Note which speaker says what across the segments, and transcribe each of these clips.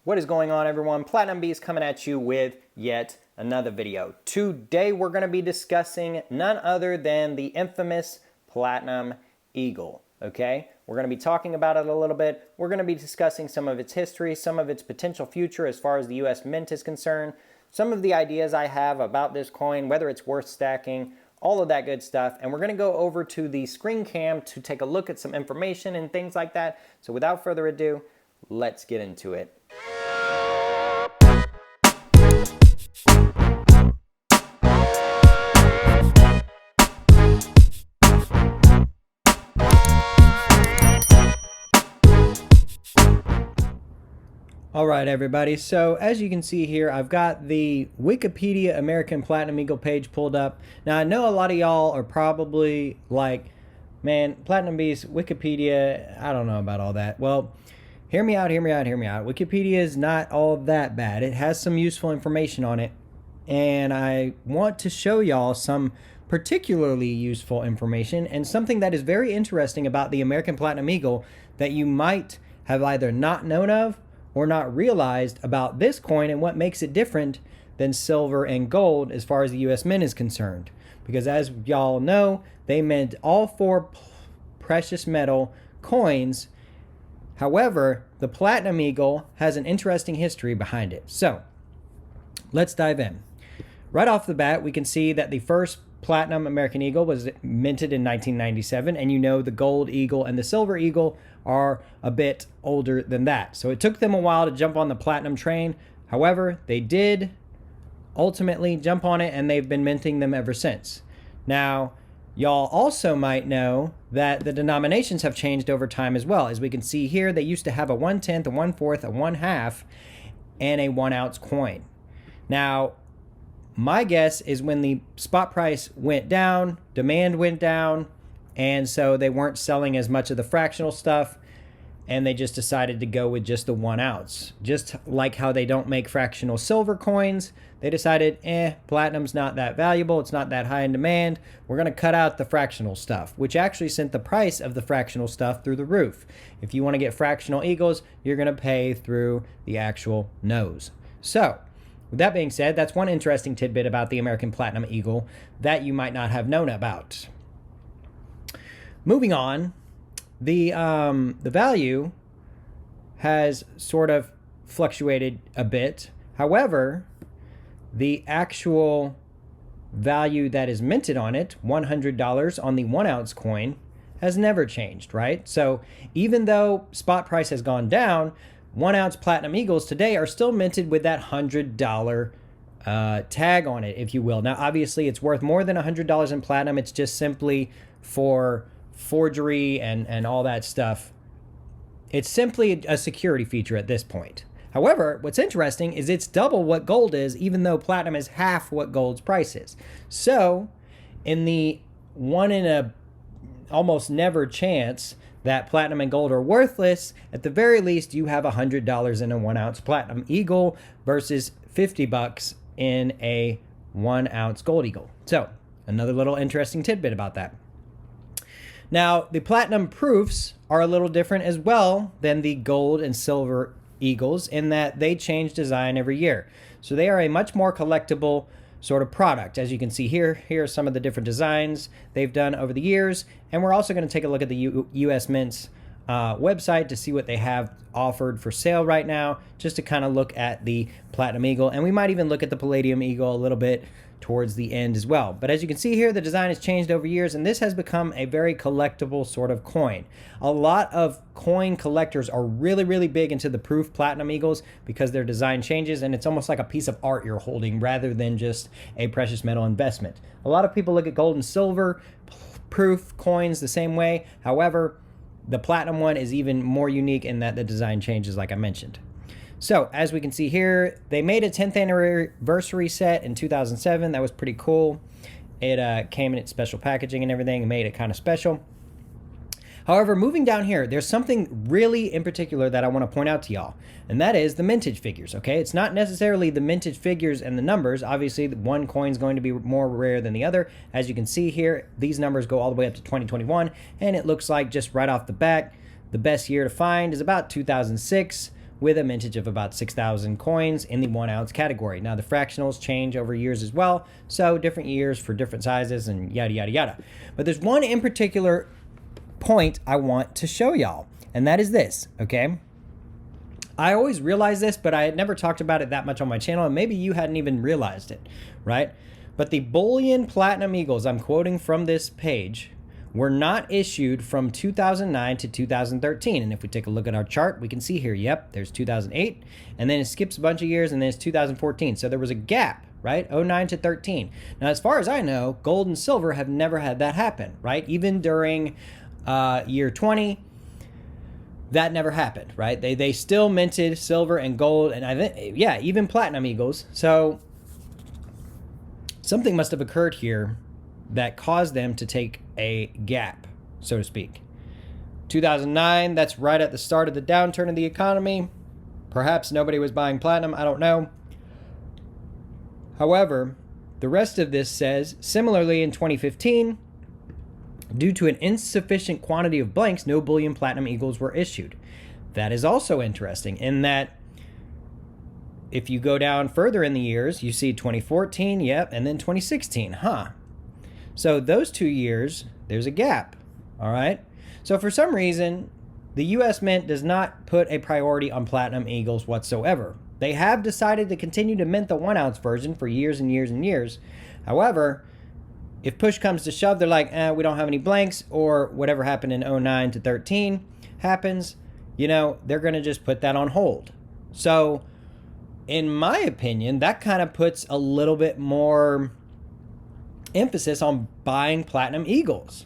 Speaker 1: What is going on, everyone? Platinum Beast coming at you with yet another video. Today we're going to be discussing none other than the infamous Platinum Eagle. Okay, we're going to be talking about it a little bit. We're going to be discussing some of its history, some of its potential future as far as the US Mint is concerned, some of the ideas I have about this coin, whether it's worth stacking, all of that good stuff. And we're going to go over to the screen cam to take a look at some information and things like that. So without further ado, let's get into it. All right, everybody. So as you can see here, I've got the Wikipedia American Platinum Eagle page pulled up. Now, I know a lot of y'all are probably like, man, Platinum Beast, Wikipedia, I don't know about all that. Well, hear me out. Wikipedia is not all that bad. It has some useful information on it. And I want to show y'all some particularly useful information and something that is very interesting about the American Platinum Eagle that you might have either not known of or not realized about this coin and what makes it different than silver and gold as far as the US Mint is concerned. Because as y'all know, they mint all four precious metal coins. However, the Platinum Eagle has an interesting history behind it. So let's dive in. Right off the bat, we can see that the first Platinum American Eagle was minted in 1997, and you know the Gold Eagle and the Silver Eagle are a bit older than that. So it took them a while to jump on the Platinum train. However, they did ultimately jump on it, and they've been minting them ever since. Now, y'all also might know that the denominations have changed over time as well. As we can see here, they used to have a 1/10, a 1/4, a 1/2, and a 1 ounce coin. Now, my guess is when the spot price went down, demand went down, and so they weren't selling as much of the fractional stuff, and they just decided to go with just the 1 ounce. Just like how they don't make fractional silver coins, they decided, platinum's not that valuable, it's not that high in demand, we're going to cut out the fractional stuff, which actually sent the price of the fractional stuff through the roof. If you want to get fractional eagles, you're going to pay through the actual nose. So, with that being said, that's one interesting tidbit about the American Platinum Eagle that you might not have known about. Moving on, the value has sort of fluctuated a bit. However, the actual value that is minted on it, $100 on the 1 ounce coin, has never changed, right? So even though spot price has gone down, 1 ounce Platinum Eagles today are still minted with that $100 tag on it, if you will. Now, obviously, it's worth more than $100 in platinum. It's just simply for forgery and all that stuff. It's simply a security feature at this point. However, what's interesting is it's double what gold is, even though platinum is half what gold's price is. So, in the one in a almost never chance that platinum and gold are worthless, at the very least, you have $100 in a 1 ounce Platinum Eagle versus $50 in a 1 ounce Gold Eagle. So, another little interesting tidbit about that. Now, the Platinum proofs are a little different as well than the gold and silver Eagles in that they change design every year. So, they are a much more collectible sort of product. As you can see here are some of the different designs they've done over the years. And we're also going to take a look at the US Mint's website to see what they have offered for sale right now, just to kind of look at the Platinum Eagle. And we might even look at the Palladium Eagle a little bit towards the end as well. But as you can see here, the design has changed over years, and this has become a very collectible sort of coin. A lot of coin collectors are really, really big into the proof Platinum Eagles because their design changes, and it's almost like a piece of art you're holding rather than just a precious metal investment. A lot of people look at gold and silver proof coins the same way. However, the platinum one is even more unique in that the design changes, like I mentioned. So, as we can see here, they made a 10th anniversary set in 2007. That was pretty cool. It came in its special packaging and everything and made it kind of special. However, moving down here, there's something really in particular that I want to point out to y'all, and that is the mintage figures, okay? It's not necessarily the mintage figures and the numbers. Obviously, one coin's going to be more rare than the other. As you can see here, these numbers go all the way up to 2021, and it looks like just right off the bat, the best year to find is about 2006, with a mintage of about 6,000 coins in the 1 ounce category. Now, the fractionals change over years as well, so different years for different sizes and yada, yada, yada. But there's one in particular point I want to show y'all, and that is this, okay? I always realized this, but I had never talked about it that much on my channel, and maybe you hadn't even realized it, right? But the bullion Platinum Eagles I'm quoting from this page were not issued from 2009 to 2013. And if we take a look at our chart, we can see here, yep, there's 2008, and then it skips a bunch of years, and then it's 2014. So there was a gap, right? 09 to 13. Now, as far as I know, gold and silver have never had that happen, right? Even during year 20, that never happened, right? They still minted silver and gold, and I think, yeah, even Platinum Eagles. So something must have occurred here that caused them to take a gap, so to speak. 2009, that's right at the start of the downturn of the economy. Perhaps nobody was buying platinum, I don't know. However, the rest of this says, similarly in 2015, due to an insufficient quantity of blanks, no bullion Platinum Eagles were issued. That is also interesting in that if you go down further in the years, you see 2014, yep, and then 2016, huh? So those 2 years, there's a gap, all right? So for some reason, the U.S. Mint does not put a priority on Platinum Eagles whatsoever. They have decided to continue to mint the 1 ounce version for years and years and years. However, if push comes to shove, they're like, we don't have any blanks, or whatever happened in 09 to 13 happens, you know, they're going to just put that on hold. So in my opinion, that kind of puts a little bit more emphasis on buying Platinum Eagles.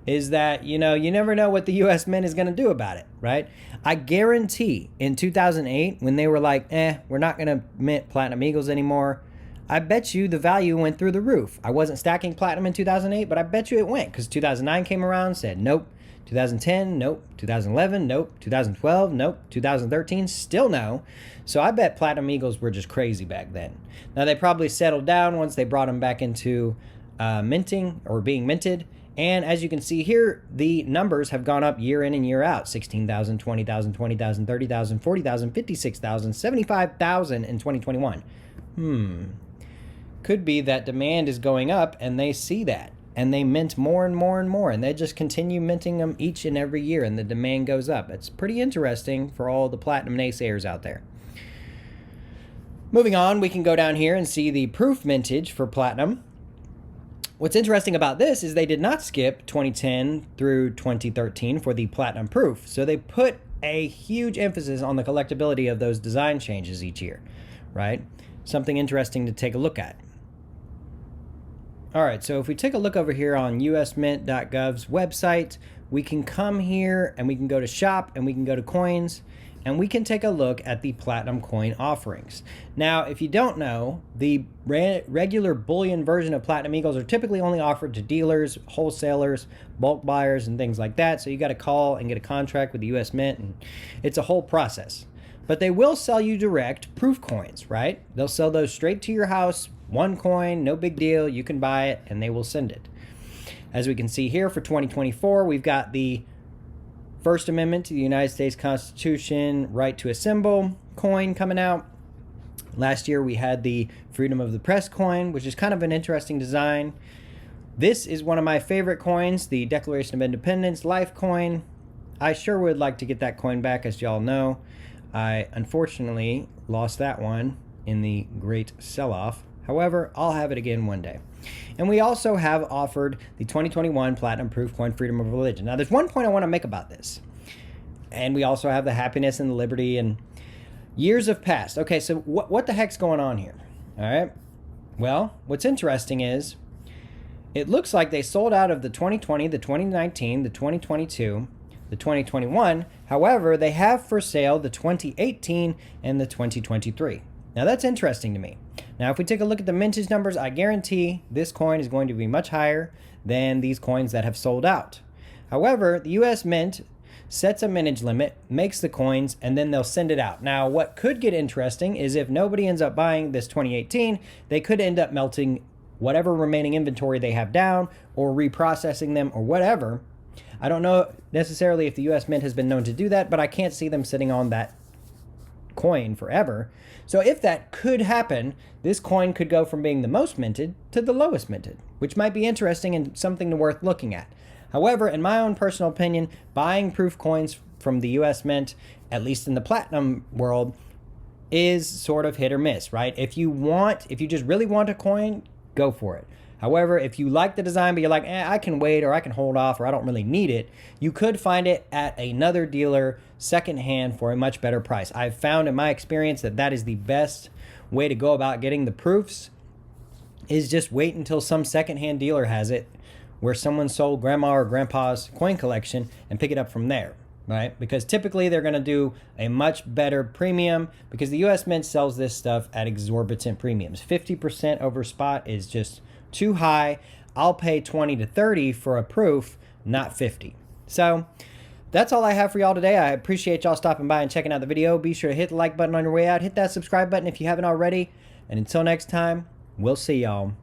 Speaker 1: Is that, you know, you never know what the U.S. Mint is going to do about it, right? I guarantee in 2008, when they were like, we're not going to mint Platinum Eagles anymore, I bet you the value went through the roof. I wasn't stacking platinum in 2008, but I bet you it went, because 2009 came around, said nope. 2010, nope. 2011, nope. 2012, nope. 2013, still no. So I bet Platinum Eagles were just crazy back then. Now, they probably settled down once they brought them back into minting or being minted. And as you can see here, the numbers have gone up year in and year out. 16,000, 20,000, 20,000, 30,000, 40,000, 56,000, 75,000 in 2021. Could be that demand is going up and they see that. And they mint more and more and more. And they just continue minting them each and every year. And the demand goes up. It's pretty interesting for all the platinum naysayers out there. Moving on, we can go down here and see the proof mintage for platinum. What's interesting about this is they did not skip 2010 through 2013 for the platinum proof. So they put a huge emphasis on the collectability of those design changes each year, right? Something interesting to take a look at. All right, so if we take a look over here on usmint.gov's website, we can come here and we can go to shop and we can go to coins and we can take a look at the platinum coin offerings. Now, if you don't know, the regular bullion version of Platinum Eagles are typically only offered to dealers, wholesalers, bulk buyers, and things like that. So you got to call and get a contract with the US Mint, and it's a whole process. But they will sell you direct proof coins, right? They'll sell those straight to your house, one coin, no big deal. You can buy it and they will send it. As we can see here for 2024, we've got the First Amendment to the United States Constitution, right to assemble coin coming out. Last year we had the Freedom of the Press coin, which is kind of an interesting design. This is one of my favorite coins, the Declaration of Independence Life coin. I sure would like to get that coin back, as y'all know. I unfortunately lost that one in the great sell-off. However, I'll have it again one day. And we also have offered the 2021 Platinum Proof Coin Freedom of Religion. Now, there's one point I want to make about this. And we also have the happiness and the liberty, and years have passed. Okay, so what the heck's going on here? All right. Well, what's interesting is it looks like they sold out of the 2020, the 2019, the 2022, the 2021. However, they have for sale the 2018 and the 2023. Now, that's interesting to me. Now, if we take a look at the mintage numbers, I guarantee this coin is going to be much higher than these coins that have sold out. However, the US Mint sets a mintage limit, makes the coins, and then they'll send it out. Now, what could get interesting is if nobody ends up buying this 2018, they could end up melting whatever remaining inventory they have down or reprocessing them or whatever. I don't know necessarily if the US Mint has been known to do that, but I can't see them sitting on that coin forever. So if that could happen, this coin could go from being the most minted to the lowest minted, which might be interesting and something worth looking at. However, in my own personal opinion, buying proof coins from the US Mint, at least in the platinum world, is sort of hit or miss, right? If you just really want a coin, go for it. However, if you like the design, but you're like, I can wait, or I can hold off, or I don't really need it, you could find it at another dealer secondhand for a much better price. I've found in my experience that is the best way to go about getting the proofs, is just wait until some secondhand dealer has it, where someone sold grandma or grandpa's coin collection, and pick it up from there, right? Because typically they're going to do a much better premium, because the US Mint sells this stuff at exorbitant premiums. 50% over spot is just too high. I'll pay 20 to 30 for a proof, not 50. So that's all I have for y'all today. I appreciate y'all stopping by and checking out the video. Be sure to hit the like button on your way out. Hit that subscribe button if you haven't already. And until next time, we'll see y'all.